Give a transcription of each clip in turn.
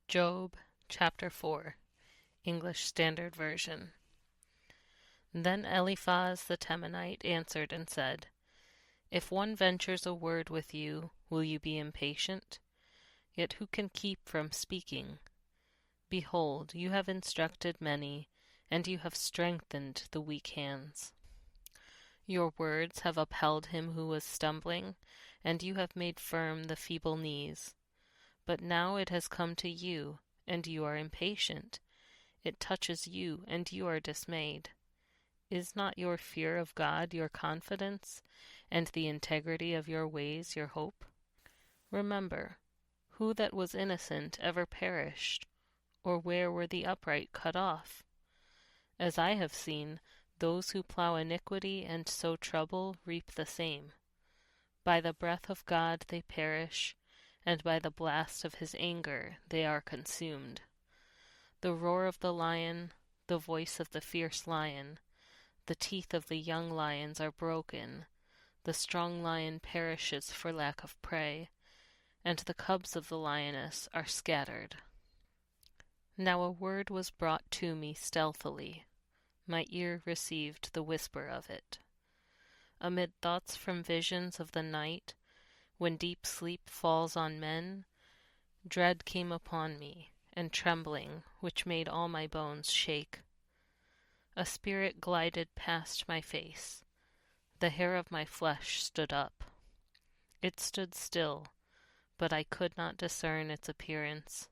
Job chapter 4, English Standard Version. Then Eliphaz the Temanite answered and said, If one ventures a word with you, will you be impatient? Yet who can keep from speaking? Behold, you have instructed many, and you have strengthened the weak hands. Your words have upheld him who was stumbling, and you have made firm the feeble knees. But now it has come to you, and you are impatient. It touches you, and you are dismayed. Is not your fear of God your confidence, and the integrity of your ways your hope? Remember, who that was innocent ever perished, or where were the upright cut off? As I have seen, those who plow iniquity and sow trouble reap the same. By the breath of God they perish, and by the blast of his anger they are consumed. The roar of the lion, the voice of the fierce lion, the teeth of the young lions are broken, the strong lion perishes for lack of prey, and the cubs of the lioness are scattered. Now a word was brought to me stealthily. My ear received the whisper of it. Amid thoughts from visions of the night, when deep sleep falls on men, dread came upon me, and trembling, which made all my bones shake. A spirit glided past my face. The hair of my flesh stood up. It stood still, but I could not discern its appearance.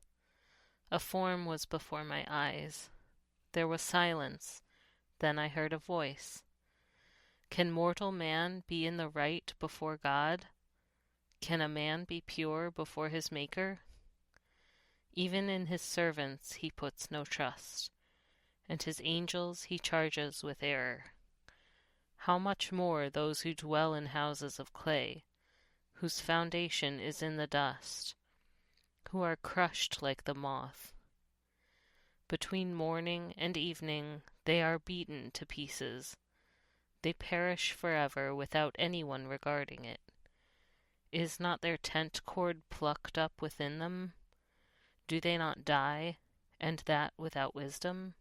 A form was before my eyes. There was silence. Then I heard a voice. Can mortal man be in the right before God? Can a man be pure before his Maker? Even in his servants he puts no trust, and his angels he charges with error. How much more those who dwell in houses of clay, whose foundation is in the dust, who are crushed like the moth. Between morning and evening they are beaten to pieces. They perish forever without anyone regarding it. Is not their tent cord plucked up within them? Do they not die, and that without wisdom?